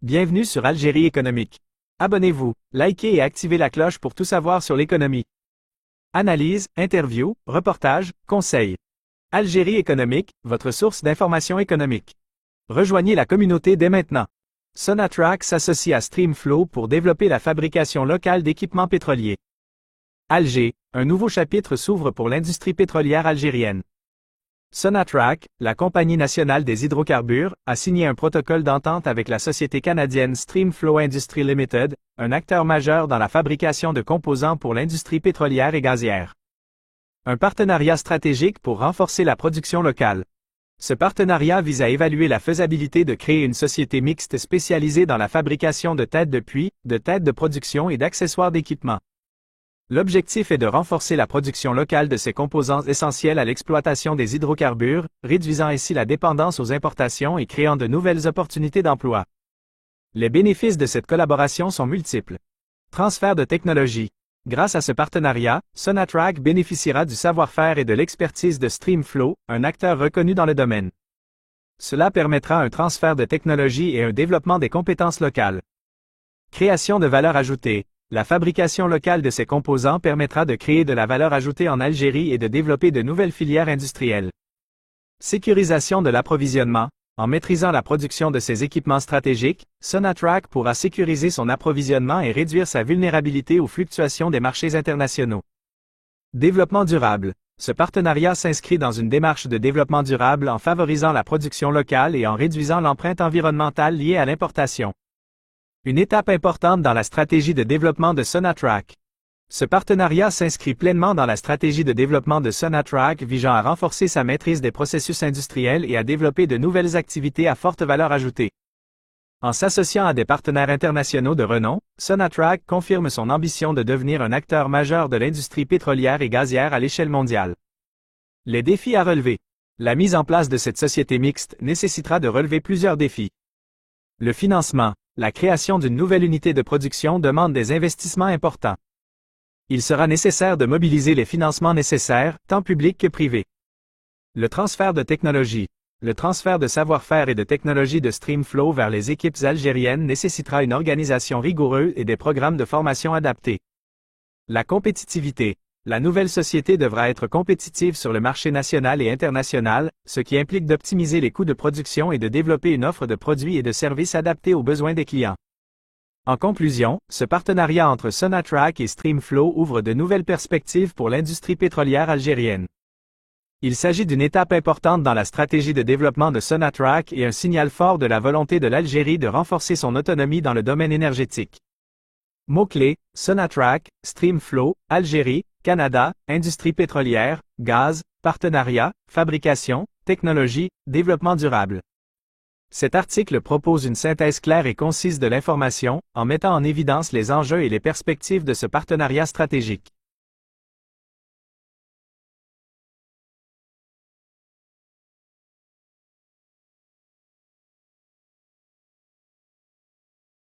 Bienvenue sur Algérie économique. Abonnez-vous, likez et activez la cloche pour tout savoir sur l'économie. Analyse, interview, reportage, conseils. Algérie économique, votre source d'information économique. Rejoignez la communauté dès maintenant. Sonatrach s'associe à Streamflow pour développer la fabrication locale d'équipements pétroliers. Alger, un nouveau chapitre s'ouvre pour l'industrie pétrolière algérienne. Sonatrach, la compagnie nationale des hydrocarbures, a signé un protocole d'entente avec la société canadienne Streamflow Industries Limited, un acteur majeur dans la fabrication de composants pour l'industrie pétrolière et gazière. Un partenariat stratégique pour renforcer la production locale. Ce partenariat vise à évaluer la faisabilité de créer une société mixte spécialisée dans la fabrication de têtes de puits, de têtes de production et d'accessoires d'équipement. L'objectif est de renforcer la production locale de ces composants essentiels à l'exploitation des hydrocarbures, réduisant ainsi la dépendance aux importations et créant de nouvelles opportunités d'emploi. Les bénéfices de cette collaboration sont multiples. Transfert de technologie. Grâce à ce partenariat, Sonatrach bénéficiera du savoir-faire et de l'expertise de Streamflow, un acteur reconnu dans le domaine. Cela permettra un transfert de technologie et un développement des compétences locales. Création de valeur ajoutée. La fabrication locale de ces composants permettra de créer de la valeur ajoutée en Algérie et de développer de nouvelles filières industrielles. Sécurisation de l'approvisionnement. En maîtrisant la production de ces équipements stratégiques, Sonatrach pourra sécuriser son approvisionnement et réduire sa vulnérabilité aux fluctuations des marchés internationaux. Développement durable. Ce partenariat s'inscrit dans une démarche de développement durable en favorisant la production locale et en réduisant l'empreinte environnementale liée à l'importation. Une étape importante dans la stratégie de développement de Sonatrach. Ce partenariat s'inscrit pleinement dans la stratégie de développement de Sonatrach visant à renforcer sa maîtrise des processus industriels et à développer de nouvelles activités à forte valeur ajoutée. En s'associant à des partenaires internationaux de renom, Sonatrach confirme son ambition de devenir un acteur majeur de l'industrie pétrolière et gazière à l'échelle mondiale. Les défis à relever. La mise en place de cette société mixte nécessitera de relever plusieurs défis. Le financement. La création d'une nouvelle unité de production demande des investissements importants. Il sera nécessaire de mobiliser les financements nécessaires, tant publics que privés. Le transfert de technologie. Le transfert de savoir-faire et de technologie de Streamflow vers les équipes algériennes nécessitera une organisation rigoureuse et des programmes de formation adaptés. La compétitivité. La nouvelle société devra être compétitive sur le marché national et international, ce qui implique d'optimiser les coûts de production et de développer une offre de produits et de services adaptés aux besoins des clients. En conclusion, ce partenariat entre Sonatrach et Streamflow ouvre de nouvelles perspectives pour l'industrie pétrolière algérienne. Il s'agit d'une étape importante dans la stratégie de développement de Sonatrach et un signal fort de la volonté de l'Algérie de renforcer son autonomie dans le domaine énergétique. Mots-clés, Sonatrach, Streamflow, Algérie, Canada, industrie pétrolière, gaz, partenariat, fabrication, technologie, développement durable. Cet article propose une synthèse claire et concise de l'information, en mettant en évidence les enjeux et les perspectives de ce partenariat stratégique.